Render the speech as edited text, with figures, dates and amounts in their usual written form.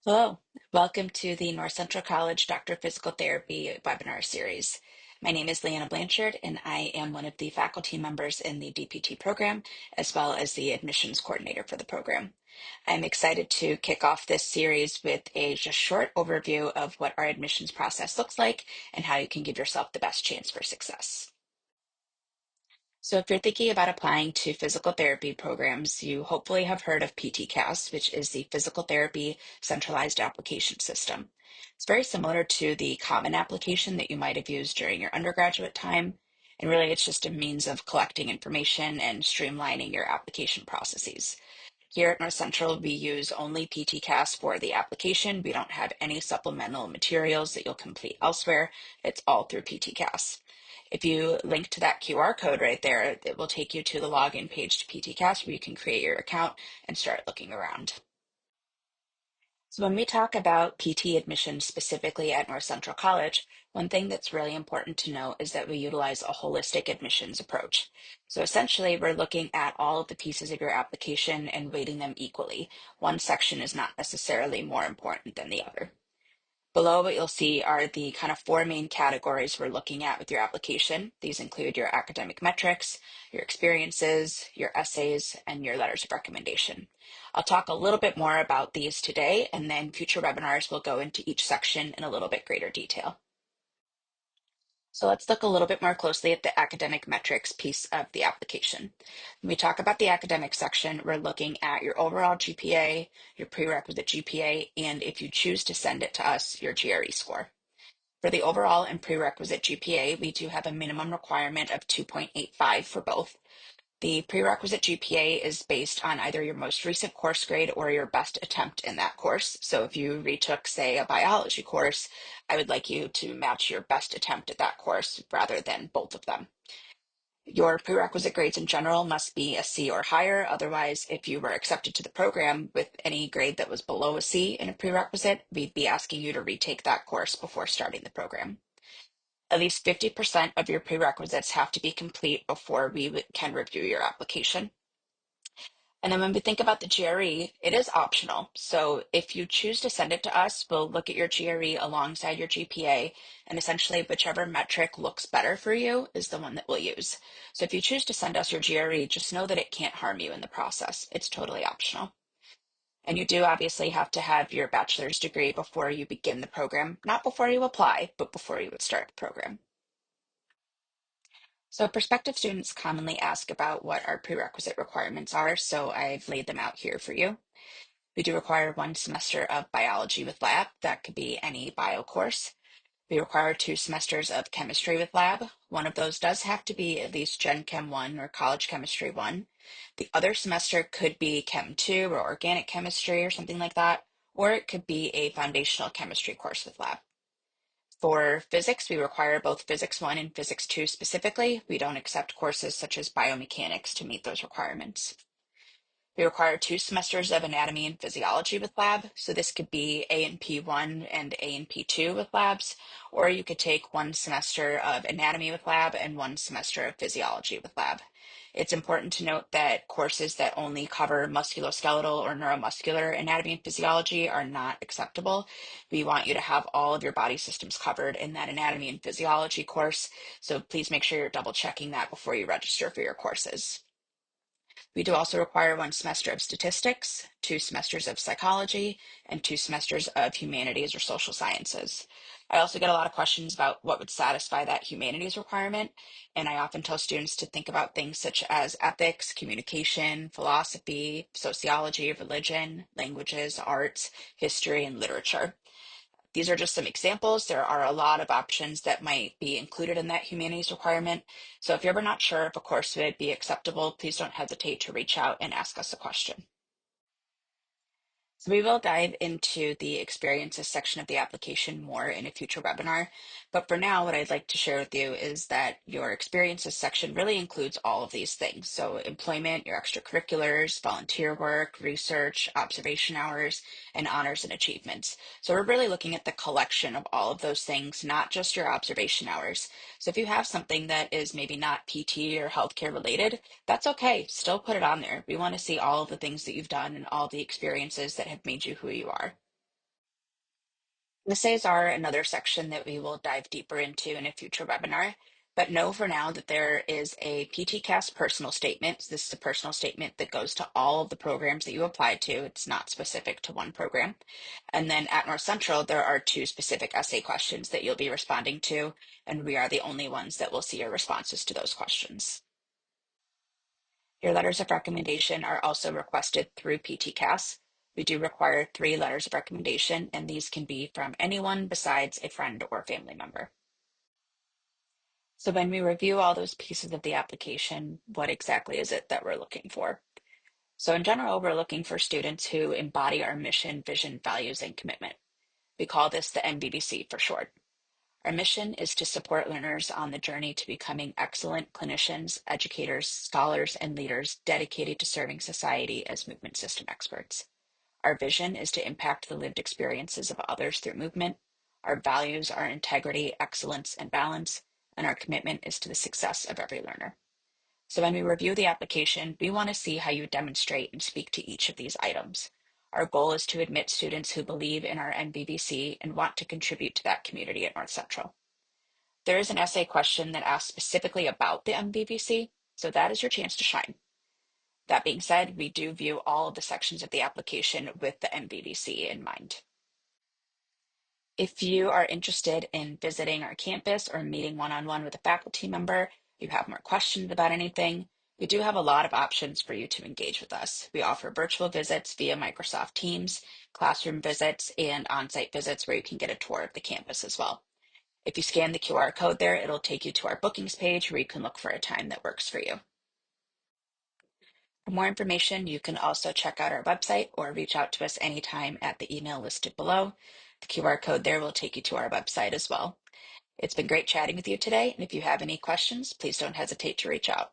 Hello, welcome to the North Central College Doctor of Physical Therapy webinar series. My name is Leanna Blanchard, and I am one of the faculty members in the DPT program, as well as the admissions coordinator for the program. I'm excited to kick off this series with a just short overview of what our admissions process looks like and how you can give yourself the best chance for success. So if you're thinking about applying to physical therapy programs, you hopefully have heard of PTCAS, which is the Physical Therapy Centralized Application System. It's very similar to the common application that you might have used during your undergraduate time. And really, it's just a means of collecting information and streamlining your application processes. Here at North Central, we use only PTCAS for the application. We don't have any supplemental materials that you'll complete elsewhere. It's all through PTCAS. If you link to that QR code right there, it will take you to the login page to PTCAS where you can create your account and start looking around. So when we talk about PT admissions specifically at North Central College, one thing that's really important to know is that we utilize a holistic admissions approach. So essentially, we're looking at all of the pieces of your application and weighting them equally. One section is not necessarily more important than the other. Below, what you'll see are the kind of four main categories we're looking at with your application. These include your academic metrics, your experiences, your essays, and your letters of recommendation. I'll talk a little bit more about these today, and then future webinars will go into each section in a little bit greater detail. So let's look a little bit more closely at the academic metrics piece of the application. When we talk about the academic section, we're looking at your overall GPA, your prerequisite GPA, and if you choose to send it to us, your GRE score. For the overall and prerequisite GPA, we do have a minimum requirement of 2.85 for both. The prerequisite GPA is based on either your most recent course grade or your best attempt in that course. So if you retook, say, a biology course, I would like you to match your best attempt at that course rather than both of them. Your prerequisite grades in general must be a C or higher. Otherwise, if you were accepted to the program with any grade that was below a C in a prerequisite, we'd be asking you to retake that course before starting the program. At least 50% of your prerequisites have to be complete before we can review your application. And then when we think about the GRE, it is optional. So if you choose to send it to us, we'll look at your GRE alongside your GPA, and essentially whichever metric looks better for you is the one that we'll use. So if you choose to send us your GRE, just know that it can't harm you in the process. It's totally optional. And you do obviously have to have your bachelor's degree before you begin the program, not before you apply, but before you would start the program. So prospective students commonly ask about what our prerequisite requirements are, so I've laid them out here for you. We do require one semester of biology with lab. That could be any bio course. We require 2 semesters of chemistry with lab. One of those does have to be at least Gen Chem 1 or College Chemistry 1. The other semester could be Chem 2 or organic chemistry or something like that, or it could be a foundational chemistry course with lab. For physics, we require both Physics 1 and Physics 2 specifically. We don't accept courses such as biomechanics to meet those requirements. We require 2 semesters of anatomy and physiology with lab. So this could be A&P1 and A&P2 with labs, or you could take 1 semester of anatomy with lab and 1 semester of physiology with lab. It's important to note that courses that only cover musculoskeletal or neuromuscular anatomy and physiology are not acceptable. We want you to have all of your body systems covered in that anatomy and physiology course. So please make sure you're double checking that before you register for your courses. We do also require 1 semester of statistics, 2 semesters of psychology, and 2 semesters of humanities or social sciences. I also get a lot of questions about what would satisfy that humanities requirement, and I often tell students to think about things such as ethics, communication, philosophy, sociology, religion, languages, arts, history, and literature. These are just some examples. There are a lot of options that might be included in that humanities requirement. So if you're ever not sure if a course would be acceptable, please don't hesitate to reach out and ask us a question. So we will dive into the experiences section of the application more in a future webinar. But for now, what I'd like to share with you is that your experiences section really includes all of these things. So employment, your extracurriculars, volunteer work, research, observation hours, and honors and achievements. So we're really looking at the collection of all of those things, not just your observation hours. So if you have something that is maybe not PT or healthcare related, that's okay. Still put it on there. We want to see all of the things that you've done and all the experiences that have made you who you are. Essays are another section that we will dive deeper into in a future webinar, but know for now that there is a PTCAS personal statement. This is a personal statement that goes to all of the programs that you applied to. It's not specific to one program. And then at North Central, there are two specific essay questions that you'll be responding to, and we are the only ones that will see your responses to those questions. Your letters of recommendation are also requested through PTCAS. We do require 3 letters of recommendation, and these can be from anyone besides a friend or family member. So when we review all those pieces of the application, what exactly is it that we're looking for? So in general, we're looking for students who embody our mission, vision, values, and commitment. We call this the MVVC for short. Our mission is to support learners on the journey to becoming excellent clinicians, educators, scholars, and leaders dedicated to serving society as movement system experts. Our vision is to impact the lived experiences of others through movement. Our values are integrity, excellence, and balance, and our commitment is to the success of every learner. So when we review the application, we want to see how you demonstrate and speak to each of these items. Our goal is to admit students who believe in our NBVC and want to contribute to that community at North Central. There is an essay question that asks specifically about the MVVC, so that is your chance to shine. That being said, we do view all of the sections of the application with the MVVC in mind. If you are interested in visiting our campus or meeting one-on-one with a faculty member, you have more questions about anything, we do have a lot of options for you to engage with us. We offer virtual visits via Microsoft Teams, classroom visits, and on-site visits where you can get a tour of the campus as well. If you scan the QR code there, it'll take you to our bookings page where you can look for a time that works for you. For more information, you can also check out our website or reach out to us anytime at the email listed below. The QR code there will take you to our website as well. It's been great chatting with you today, and if you have any questions, please don't hesitate to reach out.